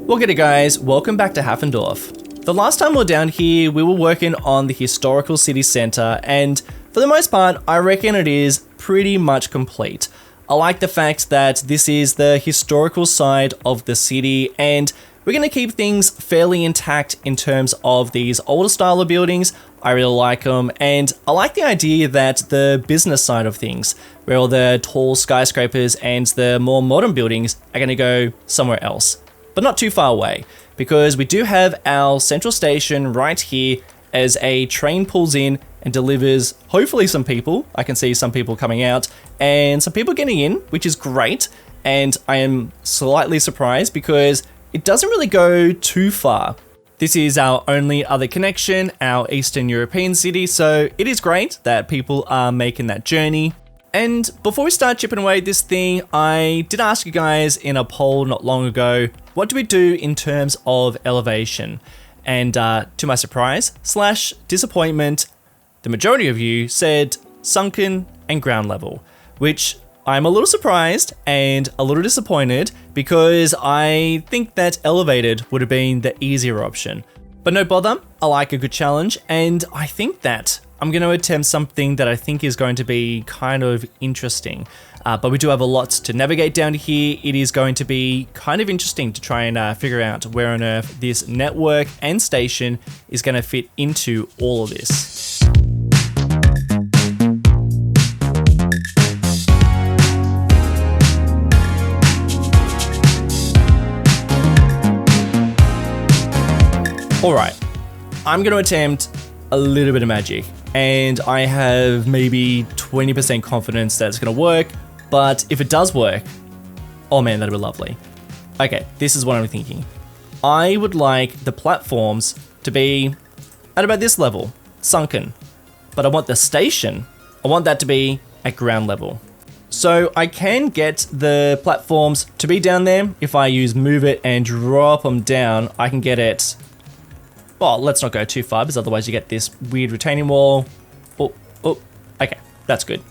Well, g'day guys, welcome back to Haffendorf. The last time we were down here, we were working on the historical city centre, and for the most part, I reckon it is pretty much complete. I like the fact that this is the historical side of the city, and we're going to keep things fairly intact in terms of these older style of buildings. I really like them, and I like the idea that the business side of things, where all the tall skyscrapers and the more modern buildings are going to go somewhere else, but not too far away, because we do have our central station right here as a train pulls in and delivers hopefully some people. I can see some people coming out and some people getting in, which is great, and I am slightly surprised because it doesn't really go too far. This is our only other connection, our Eastern European city, so it is great that people are making that journey. And before we start chipping away at this thing, I did ask you guys in a poll not long ago, what do we do in terms of elevation? And to my surprise / disappointment, the majority of you said sunken and ground level, which I'm a little surprised and a little disappointed because I think that elevated would have been the easier option. But no bother, I like a good challenge, and I think that I'm going to attempt something that I think is going to be kind of interesting. But we do have a lot to navigate down here. It is going to be kind of interesting to try and figure out where on earth this network and station is going to fit into all of this. Alright, I'm going to attempt a little bit of magic, and I have maybe 20% confidence that it's going to work, but if it does work, oh man, that'd be lovely. Okay, this is what I'm thinking. I would like the platforms to be at about this level, sunken, but I want the station, I want that to be at ground level. So I can get the platforms to be down there. If I use move it and drop them down, I can get it. Well, let's not go too far because otherwise you get this weird retaining wall. Oh, okay, that's good.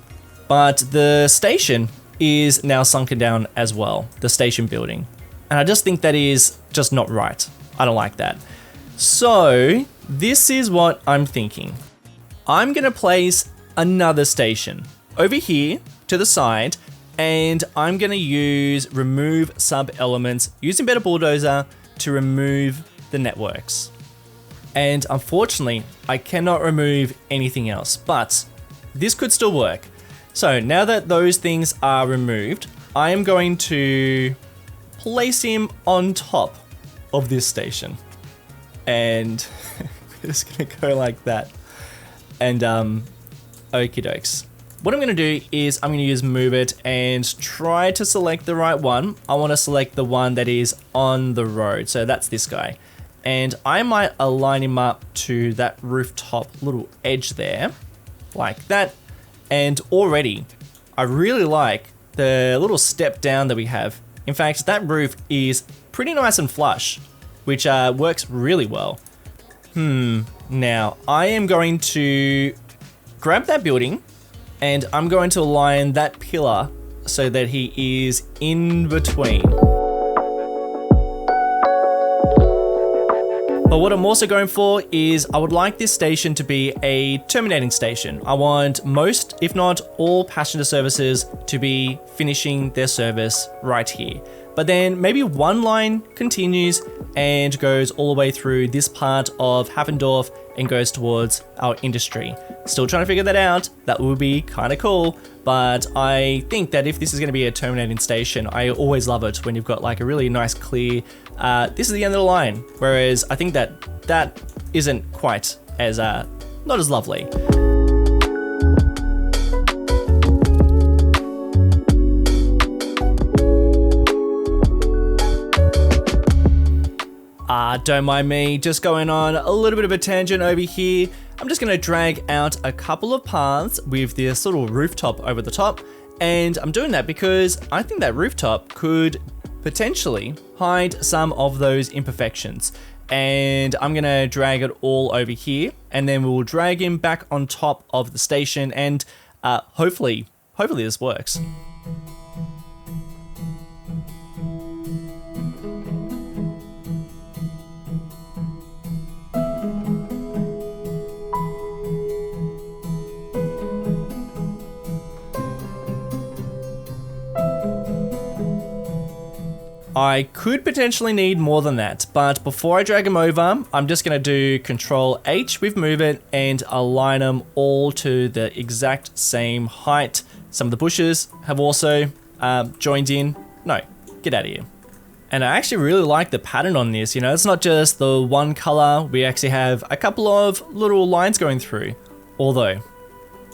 But the station is now sunken down as well, the station building. And I just think that is just not right. I don't like that. So this is what I'm thinking. I'm going to place another station over here to the side, and I'm going to use remove sub elements using Better Bulldozer to remove the networks. And unfortunately, I cannot remove anything else, but this could still work. So now that those things are removed, I am going to place him on top of this station. And we're just gonna go like that. And okie dokes. What I'm gonna do is I'm gonna use move it and try to select the right one. I wanna select the one that is on the road. So that's this guy. And I might align him up to that rooftop little edge there, like that. And already, I really like the little step down that we have. In fact, that roof is pretty nice and flush, which works really well. Now, I am going to grab that building, and I'm going to align that pillar so that he is in between. But what I'm also going for is I would like this station to be a terminating station. I want most, if not all, passenger services to be finishing their service right here. But then maybe one line continues and goes all the way through this part of Haffendorf and goes towards our industry. Still trying to figure that out. That would be kind of cool. But I think that if this is going to be a terminating station, I always love it when you've got like a really nice clear, this is the end of the line. Whereas I think that isn't quite as, not as lovely. Don't mind me just going on a little bit of a tangent over here. I'm just going to drag out a couple of paths with this little rooftop over the top. And I'm doing that because I think that rooftop could potentially hide some of those imperfections. And I'm going to drag it all over here. And then we'll drag him back on top of the station. And hopefully this works. I could potentially need more than that, but before I drag them over, I'm just going to do Control H with Move It and align them all to the exact same height. Some of the bushes have also joined in. No, get out of here. And I actually really like the pattern on this, you know, it's not just the one color, we actually have a couple of little lines going through. Although,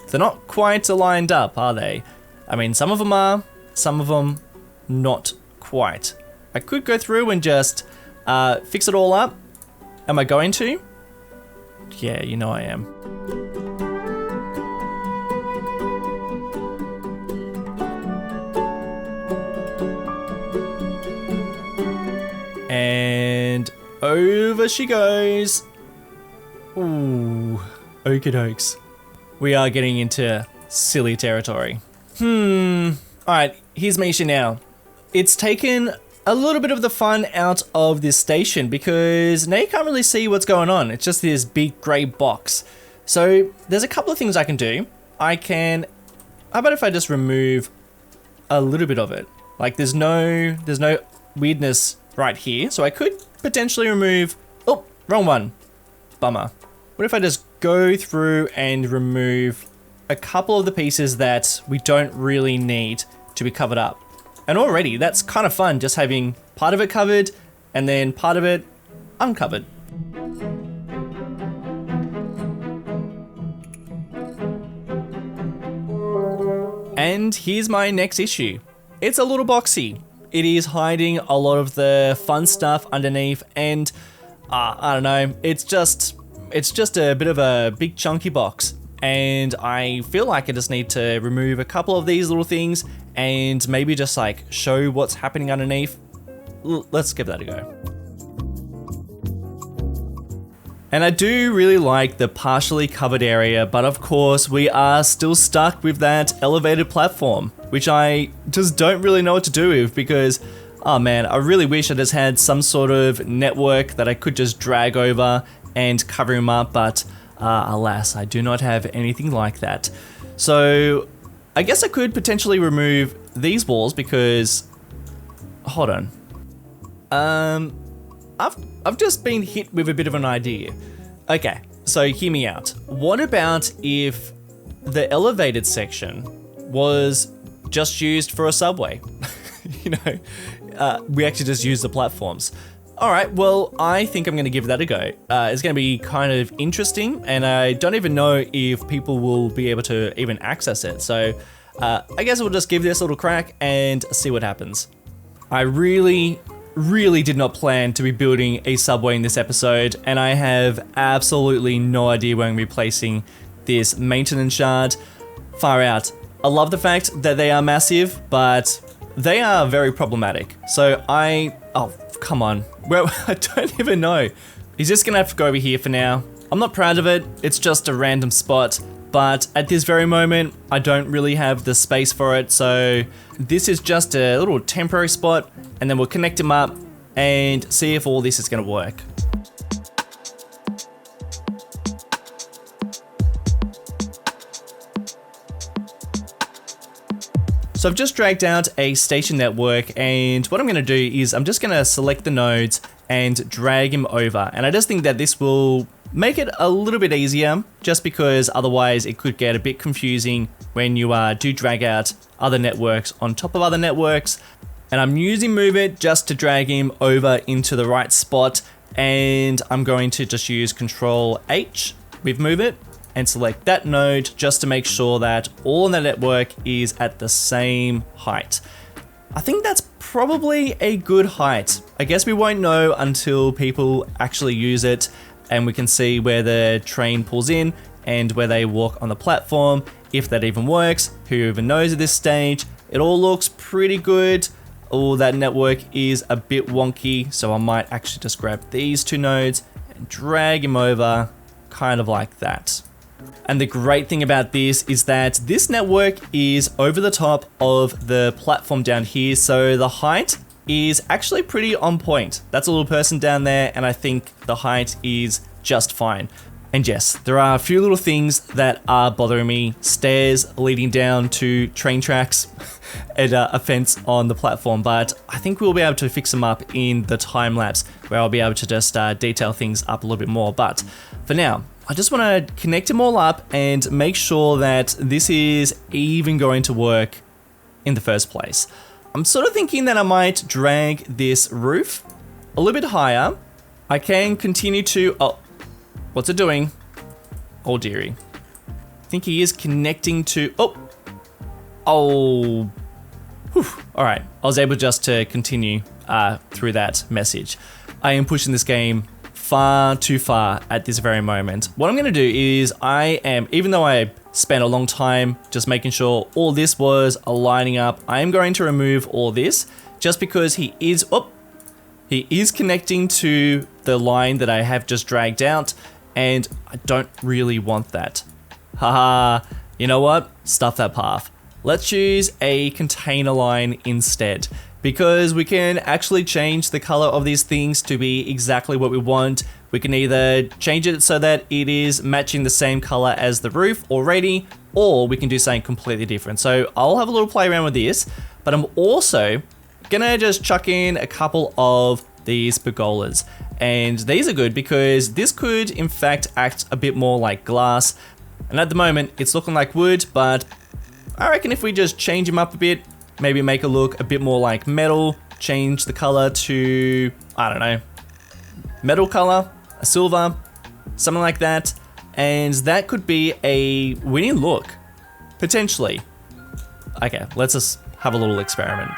they're not quite aligned up, are they? I mean, some of them are, some of them not quite. I could go through and just fix it all up. Am I going to? Yeah, you know I am. And over she goes. Ooh, okie dokes. We are getting into silly territory. Alright, here's Misha now. It's taken a little bit of the fun out of this station because now you can't really see what's going on. It's just this big grey box. So there's a couple of things I can do. How about if I just remove a little bit of it? Like there's no weirdness right here. So I could potentially remove, oh, wrong one. Bummer. What if I just go through and remove a couple of the pieces that we don't really need to be covered up? And already that's kind of fun, just having part of it covered and then part of it uncovered. And here's my next issue. It's a little boxy. It is hiding a lot of the fun stuff underneath and I don't know, it's just a bit of a big chunky box. And I feel like I just need to remove a couple of these little things and maybe just like show what's happening underneath. Let's give that a go. And I do really like the partially covered area, but of course we are still stuck with that elevated platform, which I just don't really know what to do with because, oh man, I really wish I just had some sort of network that I could just drag over and cover him up, but alas, I do not have anything like that. So I guess I could potentially remove these walls because, hold on. I've just been hit with a bit of an idea. Okay, so hear me out. What about if the elevated section was just used for a subway? You know, we actually just use the platforms. All right, well, I think I'm gonna give that a go. It's gonna be kind of interesting, and I don't even know if people will be able to even access it. So I guess we'll just give this a little crack and see what happens. I really did not plan to be building a subway in this episode, and I have absolutely no idea where I'm gonna be placing this maintenance shard. Far out. I love the fact that they are massive, but they are very problematic. So oh, come on. Well, I don't even know. He's just gonna have to go over here for now. I'm not proud of it. It's just a random spot, but at this very moment, I don't really have the space for it. So this is just a little temporary spot, and then we'll connect him up and see if all this is gonna work. So I've just dragged out a station network, and what I'm gonna do is I'm just gonna select the nodes and drag him over. And I just think that this will make it a little bit easier, just because otherwise it could get a bit confusing when you do drag out other networks on top of other networks. And I'm using Move It just to drag him over into the right spot, and I'm going to just use Control H with Move It and select that node just to make sure that all on the network is at the same height. I think that's probably a good height. I guess we won't know until people actually use it and we can see where the train pulls in and where they walk on the platform, if that even works. Who even knows at this stage? It all looks pretty good. Oh, that network is a bit wonky, so I might actually just grab these two nodes and drag him over, kind of like that. And the great thing about this is that this network is over the top of the platform down here, so the height is actually pretty on point. That's a little person down there, and I think the height is just fine. And yes, there are a few little things that are bothering me. Stairs leading down to train tracks and a fence on the platform, but I think we'll be able to fix them up in the time lapse where I'll be able to just detail things up a little bit more. But for now, I just want to connect them all up and make sure that this is even going to work in the first place. I'm sort of thinking that I might drag this roof a little bit higher. I can continue to, oh, what's it doing? Oh dearie. I think he is connecting to, oh. Whew. All right, I was able just to continue through that message. I am pushing this game far too far at this very moment. What I'm gonna do is even though I spent a long time just making sure all this was aligning up, I am going to remove all this just because he is connecting to the line that I have just dragged out, and I don't really want that. Haha, you know what? Stuff that path. Let's choose a container line instead, because we can actually change the color of these things to be exactly what we want. We can either change it so that it is matching the same color as the roof already, or we can do something completely different. So I'll have a little play around with this, but I'm also gonna just chuck in a couple of these pergolas. And these are good because this could in fact act a bit more like glass. And at the moment it's looking like wood, but I reckon if we just change them up a bit, maybe make it look a bit more like metal, change the color to, I don't know, metal color, a silver, something like that. And that could be a winning look, potentially. Okay, let's just have a little experiment.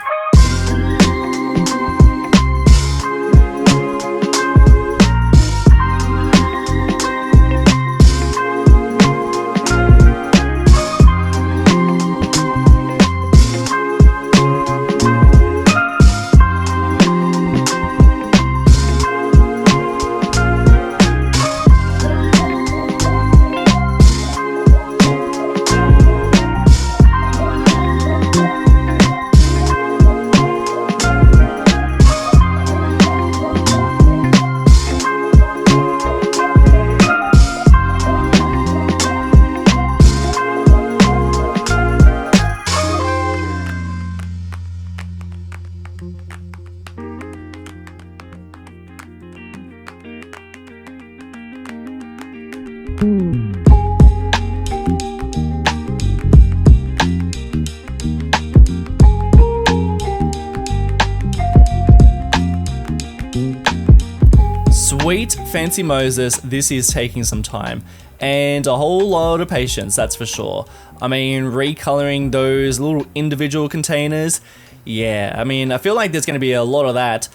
Sweet fancy Moses, this is taking some time and a whole lot of patience, that's for sure. I mean, recoloring those little individual containers, yeah, I mean, I feel like there's going to be a lot of that.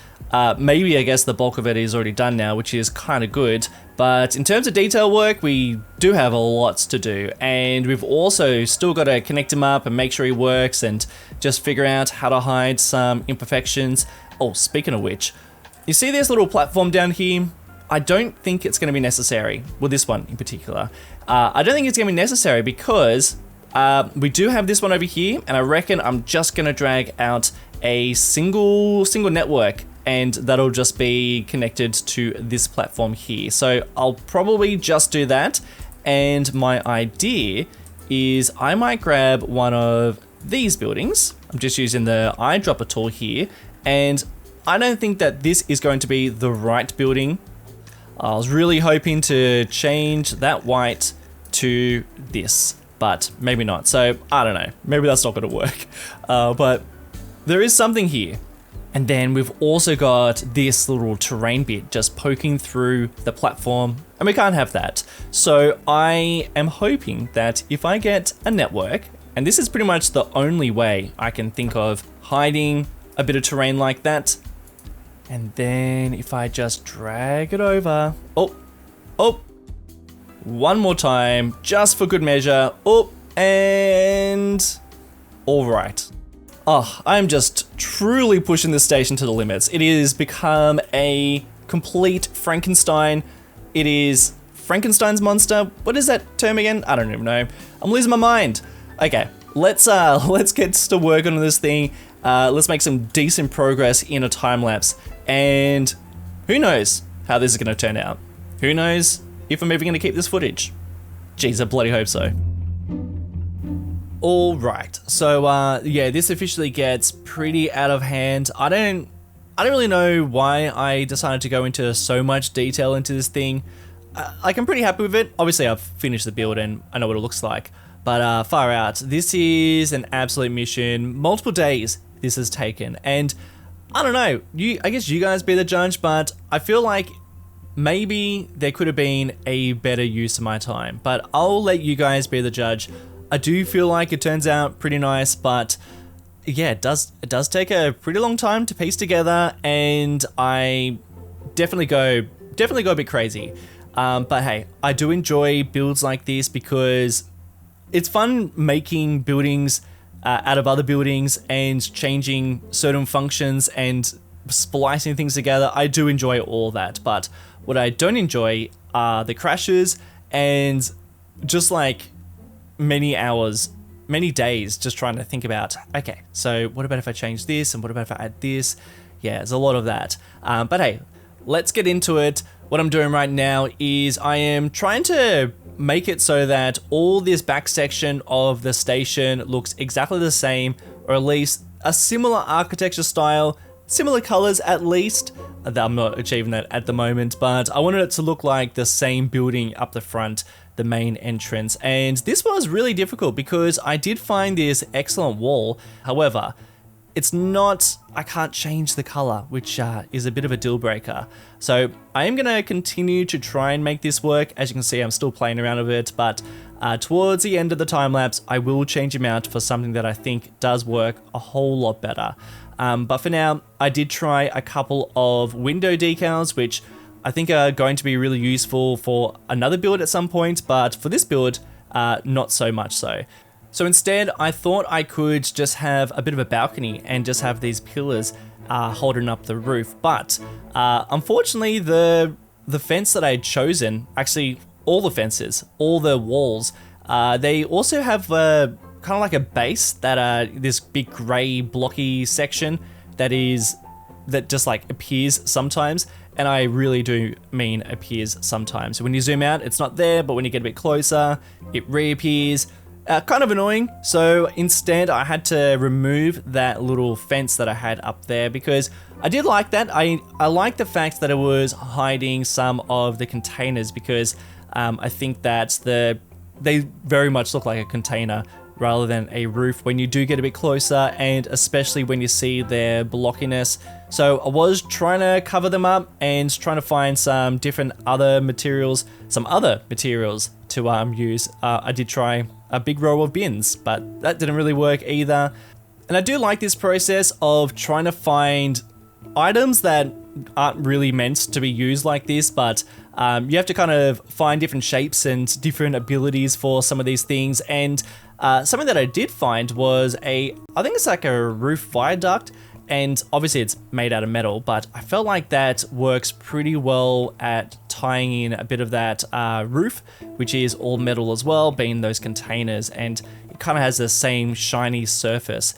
Maybe I guess the bulk of it is already done now, which is kind of good. But in terms of detail work, we do have a lot to do. And we've also still got to connect him up and make sure he works and just figure out how to hide some imperfections. Oh, speaking of which, you see this little platform down here? I don't think it's going to be necessary. Well, this one in particular. I don't think it's going to be necessary because we do have this one over here, and I reckon I'm just going to drag out a single network, and that'll just be connected to this platform here. So I'll probably just do that, and my idea is I might grab one of these buildings. I'm just using the eyedropper tool here, and I don't think that this is going to be the right building. I was really hoping to change that white to this, but maybe not. So I don't know, maybe that's not gonna work. But there is something here. And then we've also got this little terrain bit just poking through the platform, and we can't have that. So I am hoping that if I get a network, and this is pretty much the only way I can think of hiding a bit of terrain like that. And then if I just drag it over, one more time, just for good measure, and all right. Oh, I'm just truly pushing this station to the limits. It has become a complete Frankenstein. It is Frankenstein's monster. What is that term again? I don't even know. I'm losing my mind. Okay, let's get to work on this thing. Let's make some decent progress in a time lapse. And who knows how this is going to turn out? Who knows if I'm even going to keep this footage. Jeez, I bloody hope so. Alright, so yeah, this officially gets pretty out of hand. I don't really know why I decided to go into so much detail into this thing. Like, I'm pretty happy with it. Obviously, I've finished the build and I know what it looks like. But far out, this is an absolute mission. Multiple days this has taken. And I don't know, I guess you guys be the judge, but I feel like maybe there could have been a better use of my time. But I'll let you guys be the judge. I do feel like it turns out pretty nice, but yeah, it does take a pretty long time to piece together, and I definitely go a bit crazy. But hey, I do enjoy builds like this because it's fun making buildings out of other buildings and changing certain functions and splicing things together. I do enjoy all that, but what I don't enjoy are the crashes and just like many hours, many days just trying to think about, okay, so what about if I change this, and what about if I add this? Yeah, there's a lot of that. But hey, let's get into it. What I'm doing right now is I am trying to make it so that all this back section of the station looks exactly the same, or at least a similar architecture style, similar colors at least. I'm not achieving that at the moment, but I wanted it to look like the same building up the front, the main entrance. And this was really difficult because I did find this excellent wall. However, it's not, I can't change the color, which is a bit of a deal breaker. So I am gonna continue to try and make this work. As you can see, I'm still playing around with it, but towards the end of the time lapse, I will change them out for something that I think does work a whole lot better. But for now, I did try a couple of window decals, which I think are going to be really useful for another build at some point, but for this build, not so much so. So instead, I thought I could just have a bit of a balcony and just have these pillars holding up the roof. But unfortunately, the fence that I had chosen, actually all the fences, all the walls, they also have kind of like a base that this big gray blocky section that just like appears sometimes. And I really do mean appears sometimes. So when you zoom out, it's not there, but when you get a bit closer, it reappears. Kind of annoying. So instead, I had to remove that little fence that I had up there because I did like that. I like the fact that it was hiding some of the containers because I think that they very much look like a container rather than a roof when you do get a bit closer, and especially when you see their blockiness. So I was trying to cover them up and trying to find some other materials to use. I did try a big row of bins, but that didn't really work either. And I do like this process of trying to find items that aren't really meant to be used like this, but you have to kind of find different shapes and different abilities for some of these things. And something that I did find was I think it's like a roof viaduct, and obviously it's made out of metal, but I felt like that works pretty well at tying in a bit of that roof, which is all metal as well, being those containers, and it kind of has the same shiny surface.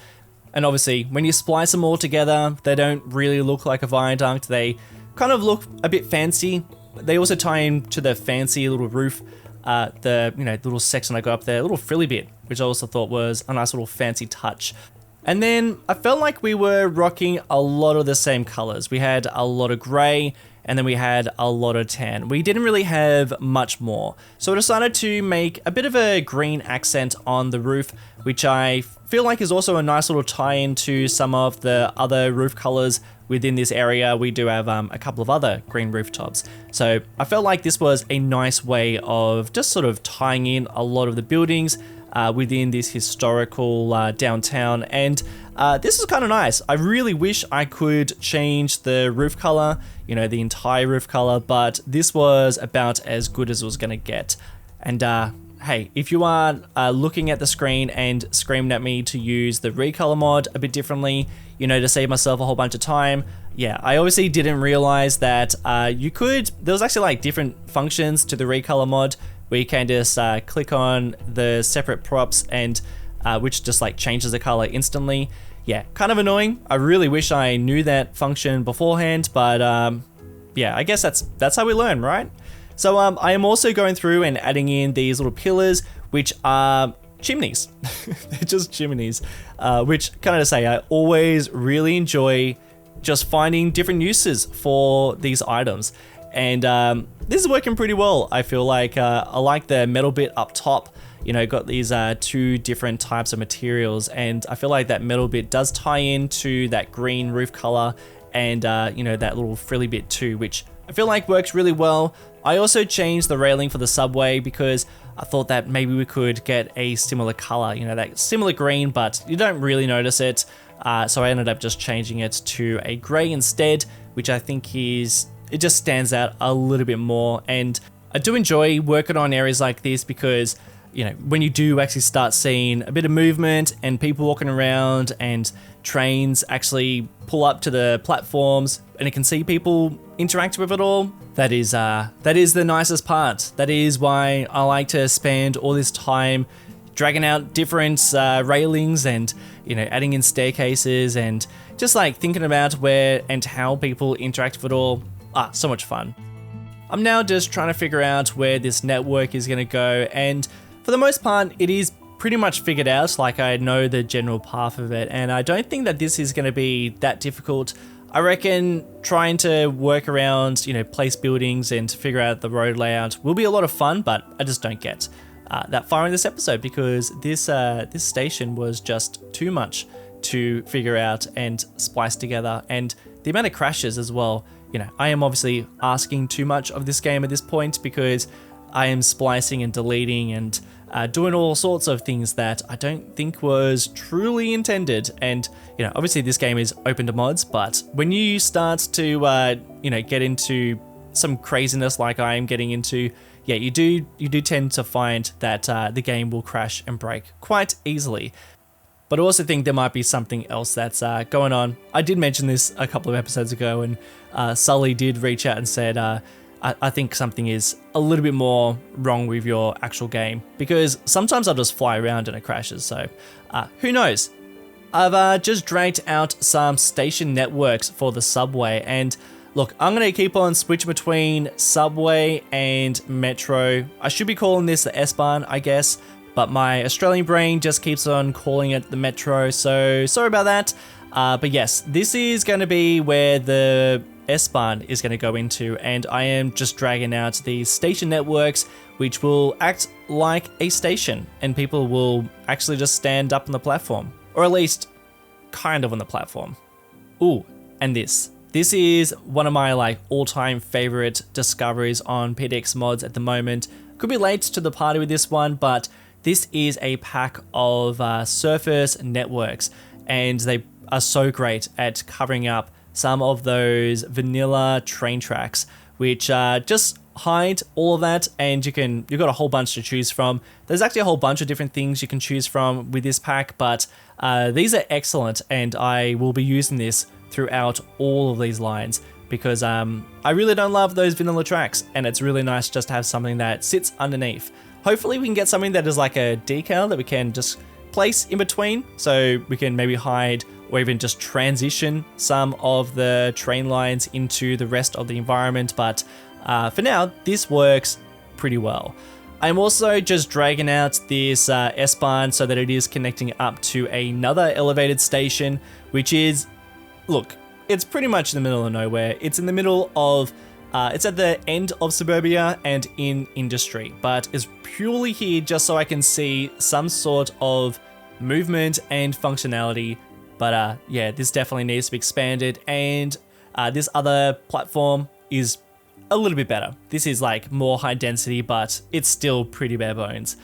And obviously, when you splice them all together, they don't really look like a viaduct. They kind of look a bit fancy. They also tie into the fancy little roof, the little section I got up there, a little frilly bit, which I also thought was a nice little fancy touch. And then I felt like we were rocking a lot of the same colors. We had a lot of gray, and then we had a lot of tan. We didn't really have much more. So I decided to make a bit of a green accent on the roof, which I feel like is also a nice little tie-in to some of the other roof colors within this area. We do have a couple of other green rooftops. So I felt like this was a nice way of just sort of tying in a lot of the buildings within this historical downtown, and this is kind of nice. I really wish I could change the roof color, the entire roof color, but this was about as good as it was gonna get. And hey, if you are looking at the screen and screaming at me to use the recolor mod a bit differently, to save myself a whole bunch of time, yeah, I obviously didn't realize that there was actually like different functions to the recolor mod, where you can just click on the separate props and which just like changes the color instantly. Yeah, kind of annoying. I really wish I knew that function beforehand, but yeah, I guess that's how we learn, right? So I am also going through and adding in these little pillars, which are chimneys. They're just chimneys, which kind of say I always really enjoy just finding different uses for these items. And this is working pretty well. I feel like I like the metal bit up top. You know, got these two different types of materials, and I feel like that metal bit does tie into that green roof color and you know, that little frilly bit too, which I feel like works really well. I also changed the railing for the subway because I thought that maybe we could get a similar color, you know, that similar green, but you don't really notice it. So I ended up just changing it to a gray instead, which I think it just stands out a little bit more. And I do enjoy working on areas like this because, you know, when you do actually start seeing a bit of movement and people walking around and trains actually pull up to the platforms and you can see people interact with it all, that is the nicest part. That is why I like to spend all this time dragging out different railings and, you know, adding in staircases and just like thinking about where and how people interact with it all. So much fun. I'm now just trying to figure out where this network is going to go, and for the most part, it is pretty much figured out. Like, I know the general path of it, and I don't think that this is going to be that difficult. I reckon trying to work around, you know, place buildings and figure out the road layout will be a lot of fun, but I just don't get that far in this episode because this station was just too much to figure out and splice together, and the amount of crashes as well. You know, I am obviously asking too much of this game at this point because I am splicing and deleting and doing all sorts of things that I don't think was truly intended. And, you know, obviously this game is open to mods, but when you start to, you know, get into some craziness like I am getting into, yeah, you do tend to find that the game will crash and break quite easily. But I also think there might be something else that's going on. I did mention this a couple of episodes ago, and Sully did reach out and said, I think something is a little bit more wrong with your actual game, because sometimes I'll just fly around and it crashes, so who knows? I've just dragged out some station networks for the subway, and look, I'm going to keep on switching between subway and metro. I should be calling this the S-Bahn, I guess, but my Australian brain just keeps on calling it the metro, so sorry about that. But yes, this is going to be where the S-Bahn is going to go into, and I am just dragging out these station networks, which will act like a station, and people will actually just stand up on the platform, or at least kind of on the platform. Ooh, and this is one of my like all-time favorite discoveries on PDX mods at the moment. Could be late to the party with this one, but this is a pack of surface networks, and they are so great at covering up some of those vanilla train tracks, which just hide all of that, and you've got a whole bunch to choose from. There's actually a whole bunch of different things you can choose from with this pack, but these are excellent, and I will be using this throughout all of these lines because I really don't love those vanilla tracks, and it's really nice just to have something that sits underneath. Hopefully we can get something that is like a decal that we can just place in between, so we can maybe hide or even just transition some of the train lines into the rest of the environment. But for now, this works pretty well. I'm also just dragging out this S-Bahn so that it is connecting up to another elevated station, which is, look, it's pretty much in the middle of nowhere. It's in the middle of it's at the end of suburbia and in industry, but it's purely here just so I can see some sort of movement and functionality. But yeah, this definitely needs to be expanded, and this other platform is a little bit better. This is like more high density, but it's still pretty bare bones.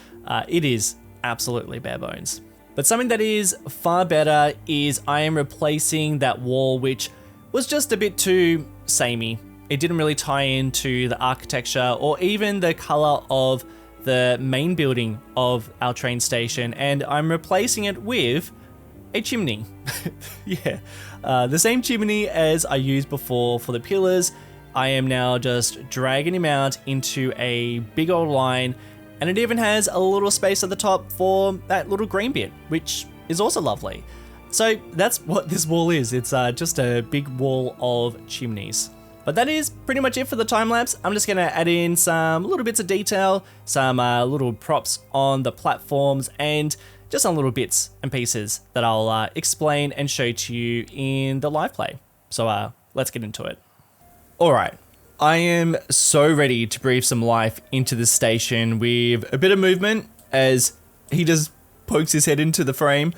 It is absolutely bare bones. But something that is far better is I am replacing that wall, which was just a bit too samey. It didn't really tie into the architecture or even the color of the main building of our train station, and I'm replacing it with a chimney. Yeah, the same chimney as I used before for the pillars. I am now just dragging him out into a big old line, and it even has a little space at the top for that little green bit, which is also lovely. So that's what this wall is. It's just a big wall of chimneys. But that is pretty much it for the time lapse. I'm just gonna add in some little bits of detail, some little props on the platforms, and just some little bits and pieces that I'll explain and show to you in the live play. So let's get into it. All right, I am so ready to breathe some life into this station with a bit of movement as he just pokes his head into the frame.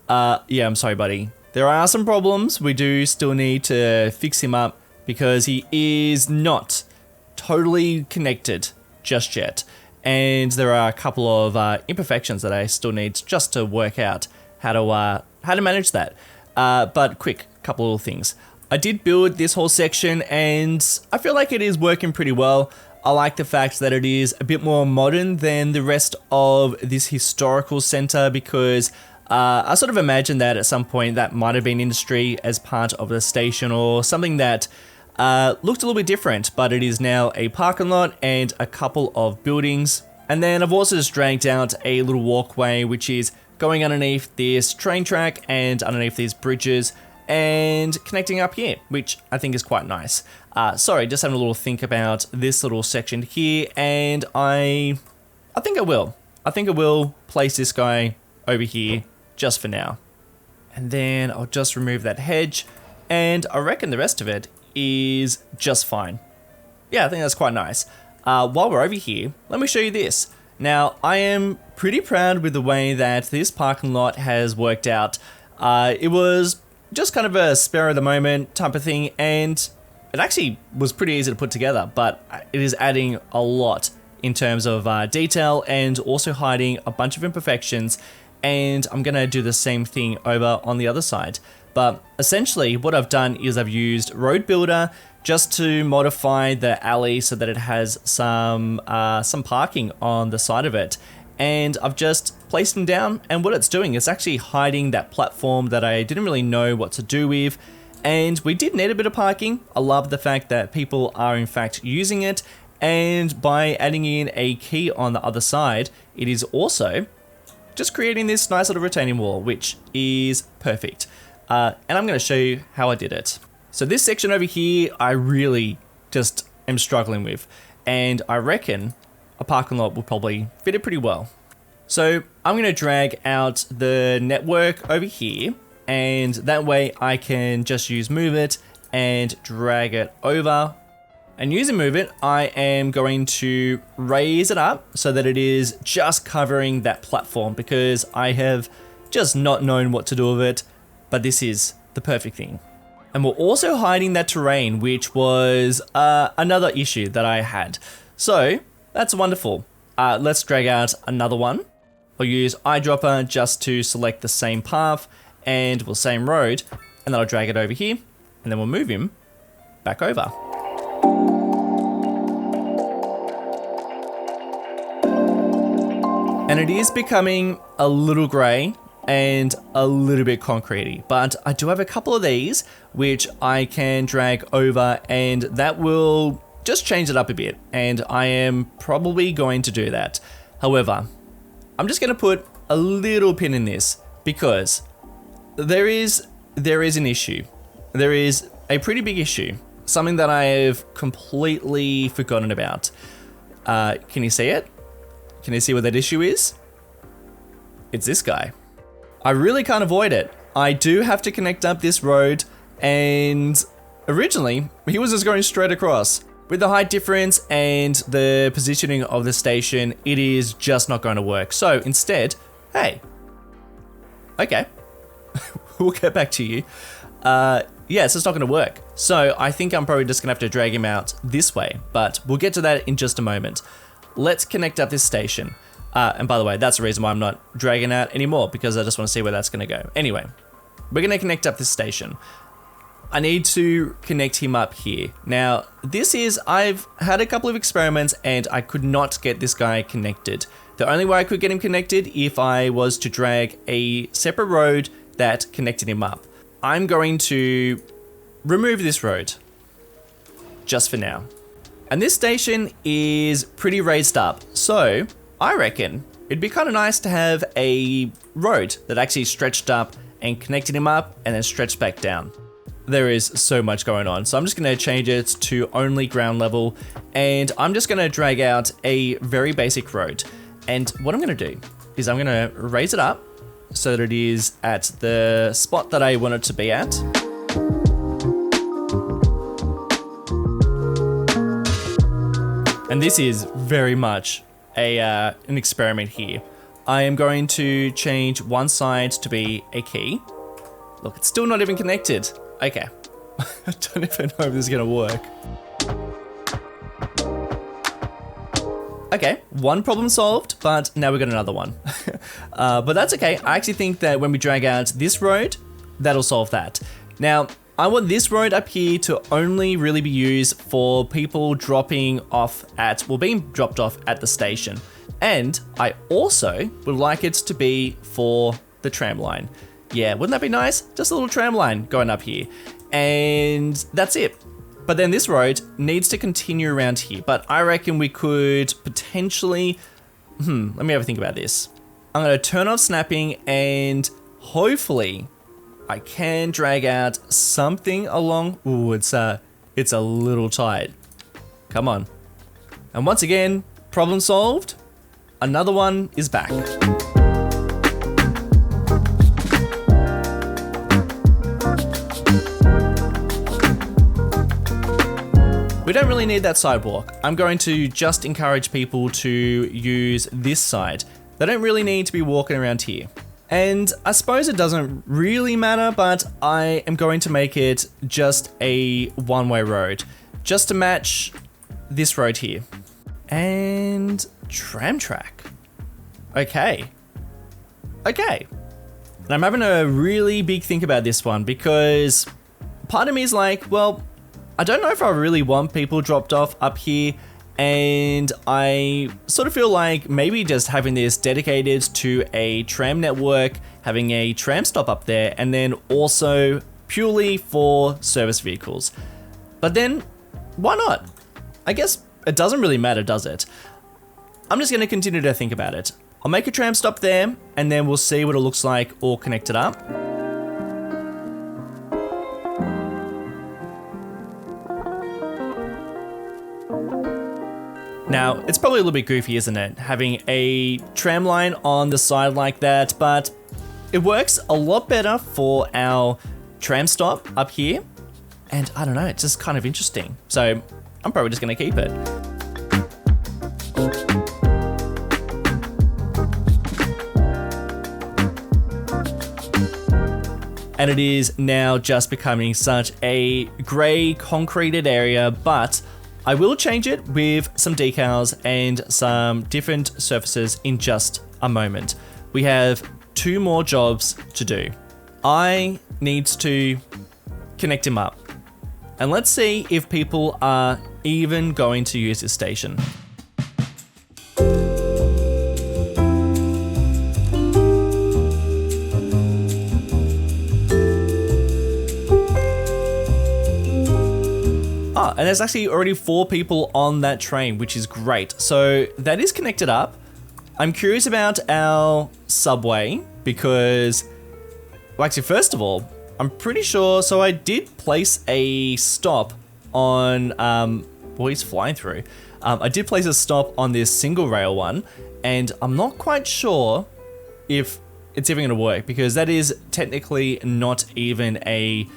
Yeah, I'm sorry, buddy. There are some problems. We do still need to fix him up because he is not totally connected just yet. And there are a couple of imperfections that I still need just to work out how to manage that. But quick, couple little things. I did build this whole section and I feel like it is working pretty well. I like the fact that it is a bit more modern than the rest of this historical center because I sort of imagined that at some point that might have been industry as part of the station or something that looked a little bit different, but it is now a parking lot and a couple of buildings. And then I've also just dragged out a little walkway which is going underneath this train track and underneath these bridges and connecting up here, which I think is quite nice. Sorry, just having a little think about this little section here, and I think I will. I think I will place this guy over here just for now. And then I'll just remove that hedge, and I reckon the rest of it is just fine. Yeah, I think that's quite nice. While we're over here, let me show you this. Now, I am pretty proud with the way that this parking lot has worked out. It was just kind of a spare of the moment type of thing, and it actually was pretty easy to put together, but it is adding a lot in terms of detail and also hiding a bunch of imperfections, and I'm gonna do the same thing over on the other side. But essentially what I've done is I've used Road Builder just to modify the alley so that it has some parking on the side of it. And I've just placed them down, and what it's doing is actually hiding that platform that I didn't really know what to do with. And we did need a bit of parking. I love the fact that people are in fact using it, and by adding in a key on the other side, it is also just creating this nice little retaining wall, which is perfect. And I'm going to show you how I did it. So this section over here, I really just am struggling with, and I reckon a parking lot will probably fit it pretty well. So I'm going to drag out the network over here, and that way I can just use Move It and drag it over. And using Move It, I am going to raise it up so that it is just covering that platform because I have just not known what to do with it, but this is the perfect thing. And we're also hiding that terrain, which was another issue that I had. So that's wonderful. Let's drag out another one. I'll use eyedropper just to select the same path and we'll same road, and then I'll drag it over here and then we'll move him back over. And it is becoming a little grey and a little bit concretey, but I do have a couple of these which I can drag over, and that will just change it up a bit, and I am probably going to do that. However, I'm just going to put a little pin in this because there is an issue. There is a pretty big issue, something that I have completely forgotten about. Can you see it? Can you see what that issue is? It's this guy. I really can't avoid it. I do have to connect up this road, and originally he was just going straight across. With the height difference and the positioning of the station, it is just not going to work. So instead, hey, okay, we'll get back to you. Yeah, so it's not going to work. So I think I'm probably just going to have to drag him out this way, but we'll get to that in just a moment. Let's connect up this station. And by the way, that's the reason why I'm not dragging out anymore, because I just want to see where that's going to go. Anyway, we're going to connect up this station. I need to connect him up here. Now, I've had a couple of experiments and I could not get this guy connected. The only way I could get him connected if I was to drag a separate road that connected him up. I'm going to remove this road just for now. And this station is pretty raised up, so I reckon it'd be kind of nice to have a road that actually stretched up and connected him up and then stretched back down. there is so much going on. So I'm just going to change it to only ground level, and I'm just going to drag out a very basic road. And what I'm going to do is I'm going to raise it up so that it is at the spot that I want it to be at. And this is very much an experiment here. I am going to change one side to be a key. Look, it's still not even connected. Okay. I don't even know if this is gonna work. Okay, one problem solved, but now we've got another one. But that's okay. I actually think that when we drag out this road, that'll solve that. Now, I want this road up here to only really be used for people dropping off at, well, being dropped off at the station. And I also would like it to be for the tram line. Yeah, wouldn't that be nice? Just a little tram line going up here. And that's it. But then this road needs to continue around here. But I reckon we could potentially, let me have a think about this. I'm gonna turn off snapping and hopefully I can drag out something along. Ooh, it's a little tight. Come on. And once again, problem solved. Another one is back. We don't really need that sidewalk. I'm going to just encourage people to use this side. They don't really need to be walking around here. And I suppose it doesn't really matter, but I am going to make it just a one-way road, just to match this road here. And tram track. Okay. And I'm having a really big think about this one because part of me is like, well, I don't know if I really want people dropped off up here, and I sort of feel like maybe just having this dedicated to a tram network, having a tram stop up there, and then also purely for service vehicles. But then, why not? I guess it doesn't really matter, does it? I'm just going to continue to think about it. I'll make a tram stop there, and then we'll see what it looks like all connected up. Now, it's probably a little bit goofy, isn't it? Having a tram line on the side like that, but it works a lot better for our tram stop up here. And I don't know, it's just kind of interesting. So I'm probably just gonna keep it. And it is now just becoming such a grey concreted area, but I will change it with some decals and some different surfaces in just a moment. We have 2 more jobs to do. I need to connect him up. And let's see if people are even going to use this station. And there's actually already 4 people on that train, which is great. So that is connected up. I'm curious about our subway because, well, actually, first of all, I'm pretty sure, so I did place a stop on, well, he's flying through. I did place a stop on this single rail one, and I'm not quite sure if it's even gonna work because that is technically not even a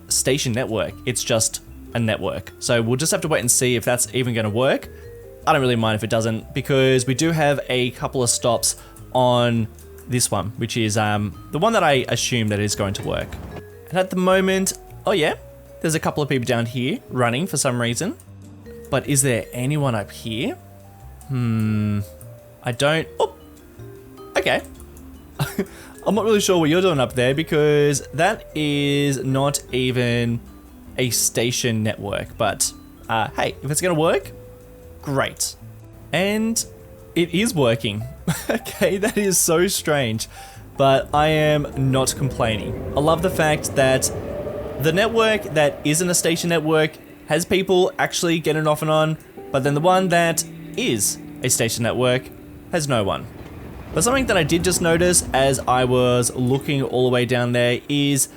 station network. It's just a network. So we'll just have to wait and see if that's even going to work. I don't really mind if it doesn't because we do have a couple of stops on this one, which is the one that I assume that is going to work. And at the moment, oh yeah, there's a couple of people down here running for some reason. But is there anyone up here? I don't, oh, okay. I'm not really sure what you're doing up there because that is not even a station network, but hey, if it's gonna work, great. And it is working. Okay, that is so strange, but I am not complaining. I love the fact that the network that isn't a station network has people actually getting off and on, but then the one that is a station network has no one. But something that I did just notice as I was looking all the way down there is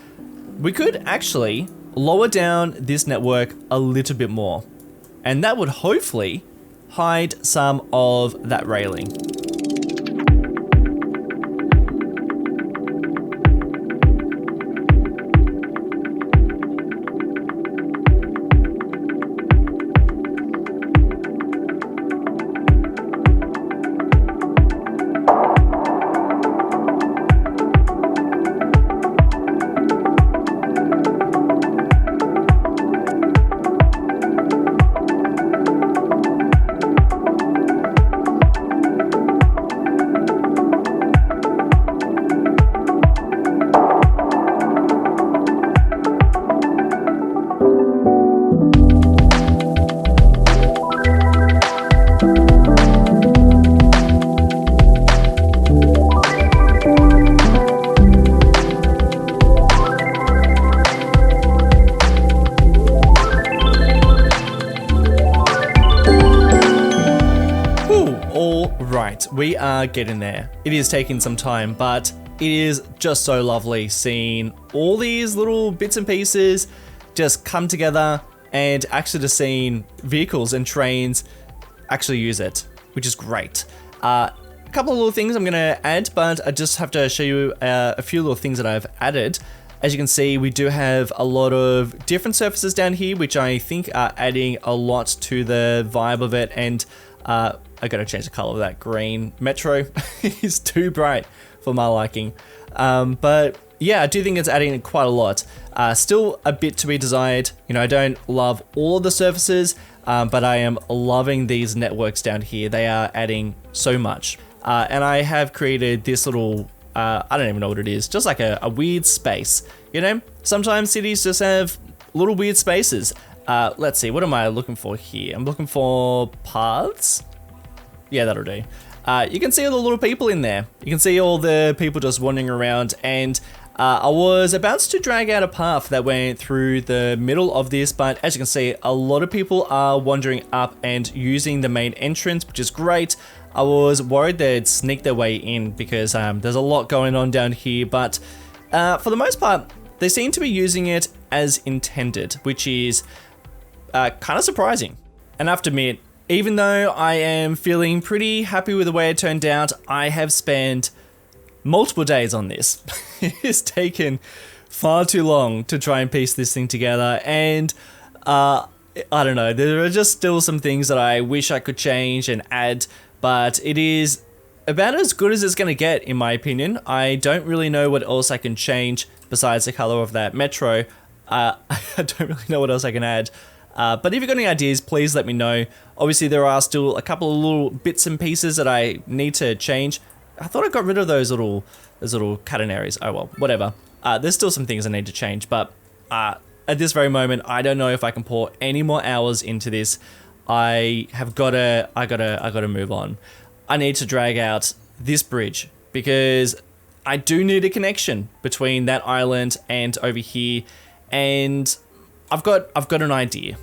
we could actually lower down this network a little bit more, and that would hopefully hide some of that railing. Right, we are getting there. It is taking some time, but it is just so lovely seeing all these little bits and pieces just come together and actually just seeing vehicles and trains actually use it, which is great. A couple of little things I'm going to add, but I just have to show you a few little things that I've added. As you can see, we do have a lot of different surfaces down here, which I think are adding a lot to the vibe of it. And I gotta change the color of that green metro. It's too bright for my liking. But yeah, I do think it's adding quite a lot. Still a bit to be desired. You know, I don't love all of the surfaces, but I am loving these networks down here. They are adding so much. And I have created this little, I don't even know what it is, just like a weird space. You know, sometimes cities just have little weird spaces. Let's see, what am I looking for here? I'm looking for paths. Yeah, that'll do. You can see all the little people in there. You can see all the people just wandering around, and I was about to drag out a path that went through the middle of this, but as you can see, a lot of people are wandering up and using the main entrance, which is great. I was worried they'd sneak their way in because there's a lot going on down here, but for the most part, they seem to be using it as intended, which is kind of surprising. And I have to admit, even though I am feeling pretty happy with the way it turned out, I have spent multiple days on this. It's taken far too long to try and piece this thing together, and I don't know, there are just still some things that I wish I could change and add, but it is about as good as it's going to get, in my opinion. I don't really know what else I can change besides the color of that metro. I don't really know what else I can add. But if you've got any ideas, please let me know. Obviously, there are still a couple of little bits and pieces that I need to change. I thought I got rid of those little catenaries. Oh well, whatever. There's still some things I need to change, but at this very moment, I don't know if I can pour any more hours into this. I gotta move on. I need to drag out this bridge because I do need a connection between that island and over here, and I've got an idea.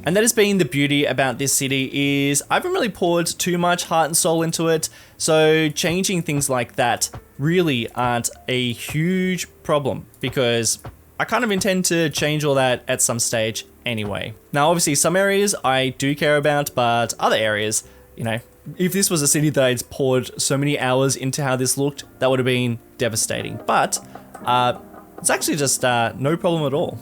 And that has been the beauty about this city, is I haven't really poured too much heart and soul into it, so changing things like that really aren't a huge problem because I kind of intend to change all that at some stage anyway. Now obviously some areas I do care about, but other areas, you know, if this was a city that I'd poured so many hours into how this looked, that would have been devastating. But it's actually just no problem at all.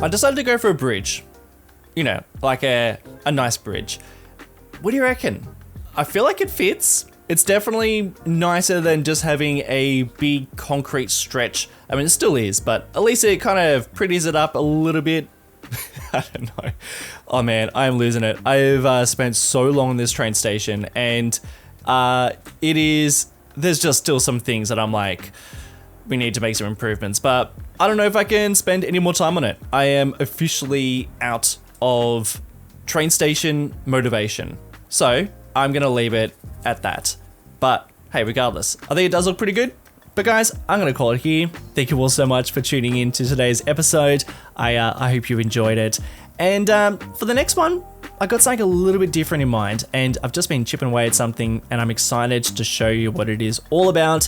I decided to go for a bridge. You know, like a nice bridge. What do you reckon? I feel like it fits. It's definitely nicer than just having a big concrete stretch. I mean, it still is, but at least it kind of pretties it up a little bit. I don't know. Oh man, I'm losing it. I've spent so long on this train station, and there's just still some things that I'm like, we need to make some improvements, but I don't know if I can spend any more time on it. I am officially out of train station motivation. So I'm gonna leave it at that. But hey, regardless, I think it does look pretty good. But guys, I'm going to call it here. Thank you all so much for tuning in to today's episode. I hope you enjoyed it. And for the next one, I got something a little bit different in mind, and I've just been chipping away at something, and I'm excited to show you what it is all about.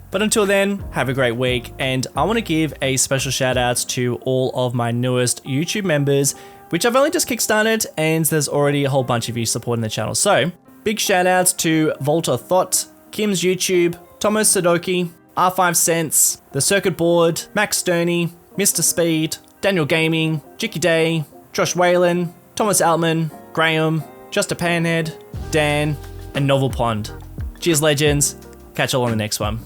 But until then, have a great week, and I want to give a special shout out to all of my newest YouTube members, which I've only just kickstarted, and there's already a whole bunch of you supporting the channel. So, big shout outs to Volta Thought, Kim's YouTube, Thomas Sadoki, R5 Cents, The Circuit Board, Max Sterney, Mr. Speed, Daniel Gaming, Jicky Day, Josh Whalen, Thomas Altman, Graham, Just a Panhead, Dan, and Novel Pond. Cheers, legends. Catch you all on the next one.